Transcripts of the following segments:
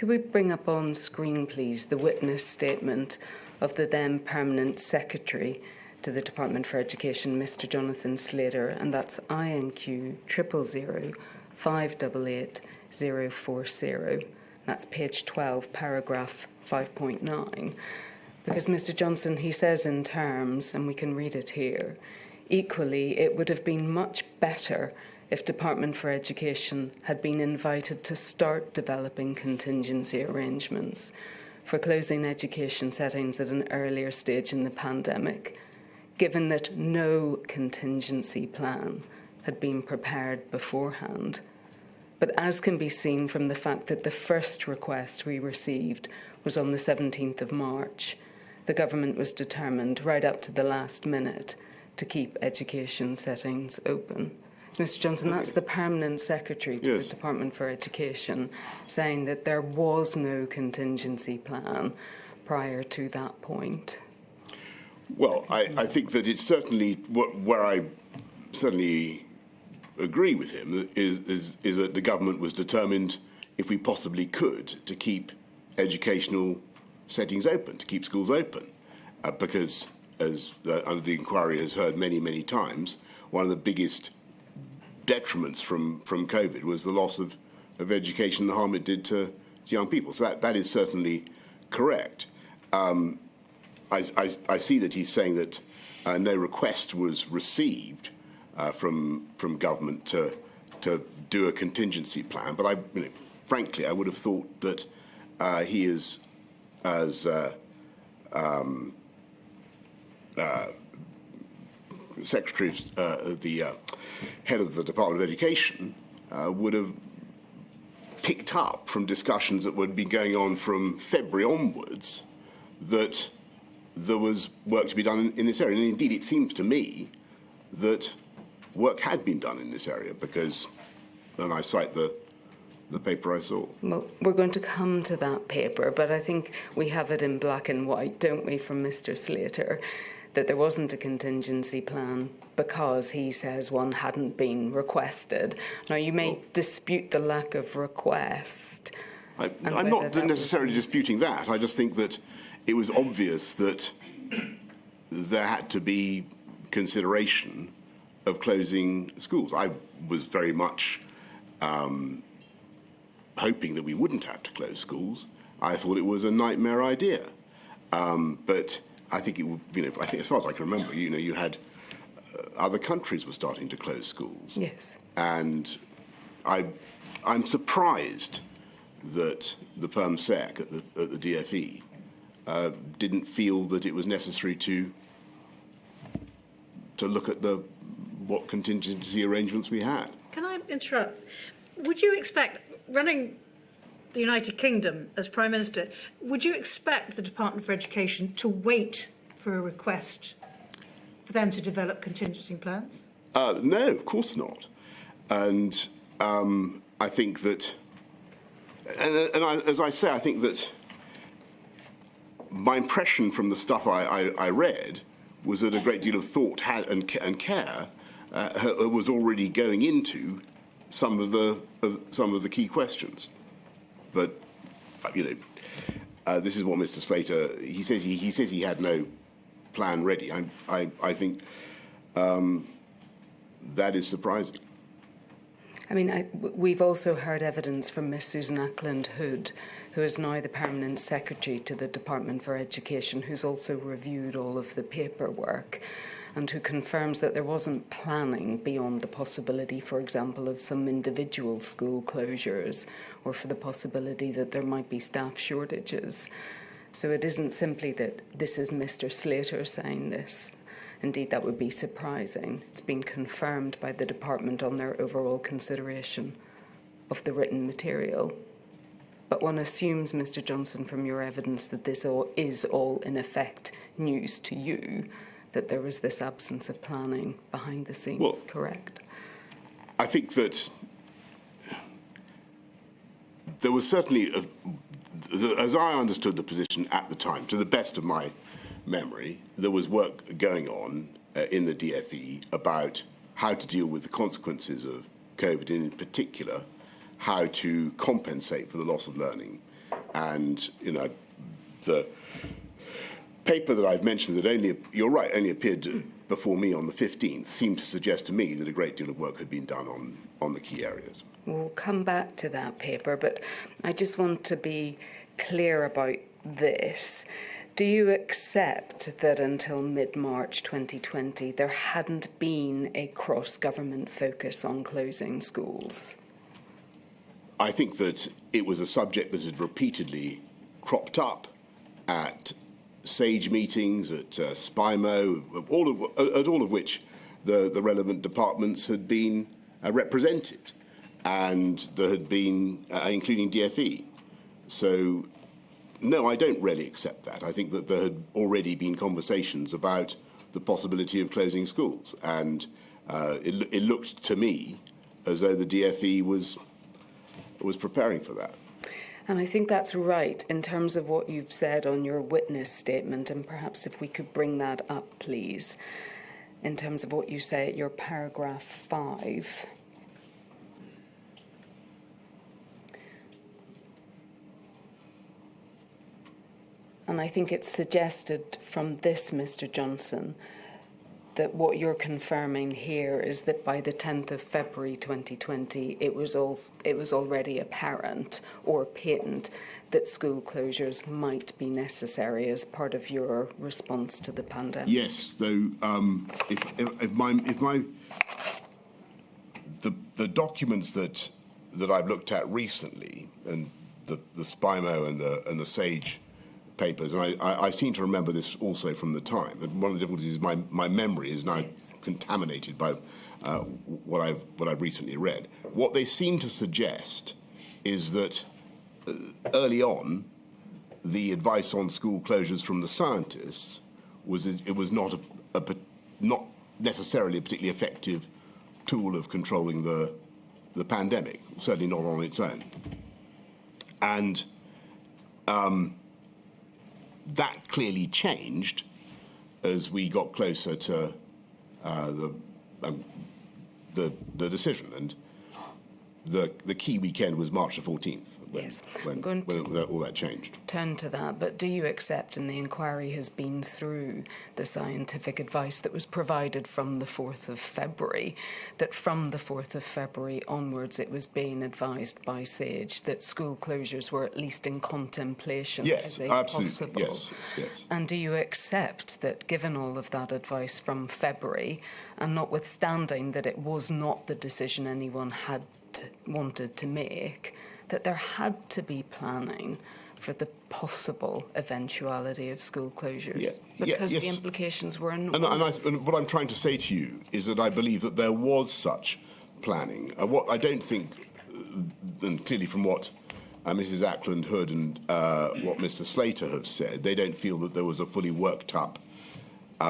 Could we bring up on screen, please, the witness statement of the then Permanent Secretary to the Department for Education, Mr. Jonathan Slater, and that's INQ 000 588 040. That's page 12, paragraph 5.9. Because Mr. Johnson, he says in terms, and we can read it here, equally, it would have been much better if Department for Education had been invited to start developing contingency arrangements for closing education settings at an earlier stage in the pandemic, given that no contingency plan had been prepared beforehand. But as can be seen from the fact that the first request we received was on the 17th of March, the government was determined right up to the last minute to keep education settings open. So, Mr. Johnson, that's the Permanent Secretary to the Department for Education saying that there was no contingency plan prior to that point. Well, I think that it's certainly where I certainly agree with him is that the government was determined, if we possibly could, to keep educational settings open, to keep schools open, because, as the inquiry has heard many, many times, one of the biggest detriments from COVID was the loss of education, the harm it did to young people. So that is certainly correct. I see that he's saying that no request was received from government to do a contingency plan, but frankly, I would have thought that he is, as Secretary of the head of the Department of Education, would have picked up from discussions that would be going on from February onwards that there was work to be done in this area. And indeed, it seems to me that work had been done in this area, because, and I cite the paper I saw. Well, we're going to come to that paper, but I think we have it in black and white, don't we, from Mr. Slater, that there wasn't a contingency plan because he says one hadn't been requested. Now, you may dispute the lack of request. I'm not necessarily disputing that. I just think that it was obvious that there had to be consideration of closing schools. I was very much hoping that we wouldn't have to close schools. I thought it was a nightmare idea. But I think it would, I think as far as I can remember, you had other countries were starting to close schools. Yes. And I'm surprised that the Perm Sec at the DFE didn't feel that it was necessary to look at what contingency arrangements we had. Can I interrupt? Would you expect, running the United Kingdom as Prime Minister, would you expect the Department for Education to wait for a request for them to develop contingency plans? No, of course not. And I think that, as I say, I think that my impression from the stuff I read was that a great deal of thought and care was already going into some of the key questions. But this is what Mr. Slater he says he had no plan ready. I think that is surprising. I mean, we've also heard evidence from Miss Susan Ackland-Hood, who is now the Permanent Secretary to the Department for Education, who's also reviewed all of the paperwork, and who confirms that there wasn't planning beyond the possibility, for example, of some individual school closures, or for the possibility that there might be staff shortages. So it isn't simply that this is Mr. Slater saying this. Indeed, that would be surprising. It's been confirmed by the department on their overall consideration of the written material. But one assumes, Mr. Johnson, from your evidence that this is all in effect news to you, that there was this absence of planning behind the scenes, well, correct? I think that there was certainly, as I understood the position at the time, to the best of my memory, there was work going on in the DFE about how to deal with the consequences of COVID, and in particular, how to compensate for the loss of learning And, the paper that I've mentioned that only appeared before me on the 15th seemed to suggest to me that a great deal of work had been done on the key areas. We'll come back to that paper, but I just want to be clear about this. Do you accept that until mid-March 2020 there hadn't been a cross-government focus on closing schools? I think that it was a subject that had repeatedly cropped up at SAGE meetings, at SPIMO, at all of which the relevant departments had been represented, and there had been, including DfE. So, no, I don't really accept that. I think that there had already been conversations about the possibility of closing schools, and it looked to me as though the DfE was preparing for that. And I think that's right in terms of what you've said on your witness statement, and perhaps if we could bring that up, please, in terms of what you say at your paragraph 5. And I think it's suggested from this, Mr. Johnson, that what you're confirming here is that by the 10th of February 2020, it was already apparent or patent that school closures might be necessary as part of your response to the pandemic. Yes, though, the documents that I've looked at recently, and the SPIMO and the SAGE papers, and I seem to remember this also from the time. And one of the difficulties is my memory is now contaminated by what I've recently read. What they seem to suggest is that early on, the advice on school closures from the scientists was it was not not necessarily a particularly effective tool of controlling the pandemic, certainly not on its own, and that clearly changed as we got closer to the decision, and the key weekend was March the 14th when all that changed. Turn to that, but do you accept, and the inquiry has been through the scientific advice that was provided from the 4th of February, that from the 4th of February onwards it was being advised by SAGE that school closures were at least in contemplation as a possible? Yes. And do you accept that given all of that advice from February, and notwithstanding that it was not the decision anyone had wanted to make, that there had to be planning for the possible eventuality of school closures? Because the implications were enormous. And what I'm trying to say to you is that I believe that there was such planning. What I don't think, and clearly from what Mrs. Ackland Hood and what Mr. Slater have said, they don't feel that there was a fully worked up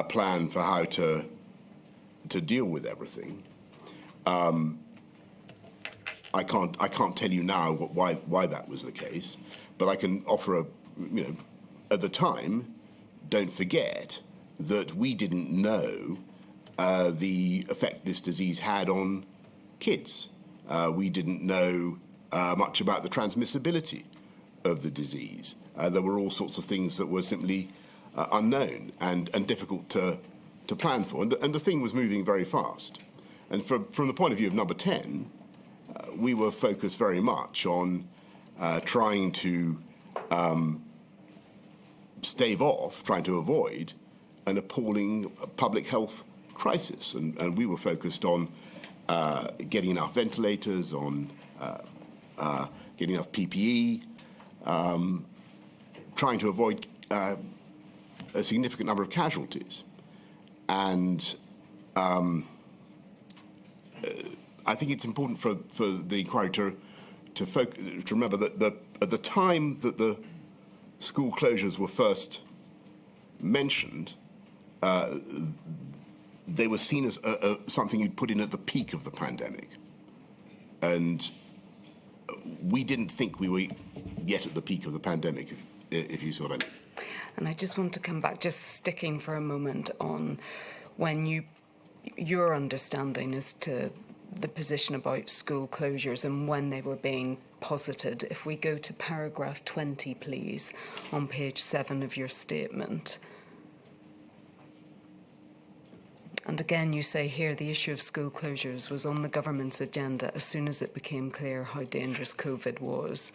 plan for how to deal with everything. I can't tell you now why that was the case, but I can offer at the time, don't forget that we didn't know the effect this disease had on kids. We didn't know much about the transmissibility of the disease. There were all sorts of things that were simply unknown and difficult to plan for, and the thing was moving very fast. And from the point of view of Number 10, we were focused very much on trying to stave off, trying to avoid an appalling public health crisis. And we were focused on getting enough ventilators, on getting enough PPE, trying to avoid a significant number of casualties. And I think it's important for the inquiry to remember that at the time that the school closures were first mentioned, they were seen as something you'd put in at the peak of the pandemic. And we didn't think we were yet at the peak of the pandemic, if you saw what I mean. And I just want to come back, just sticking for a moment on when your understanding as to the position about school closures and when they were being posited. If we go to paragraph 20, please, on page 7 of your statement. And again, you say here the issue of school closures was on the government's agenda as soon as it became clear how dangerous COVID was.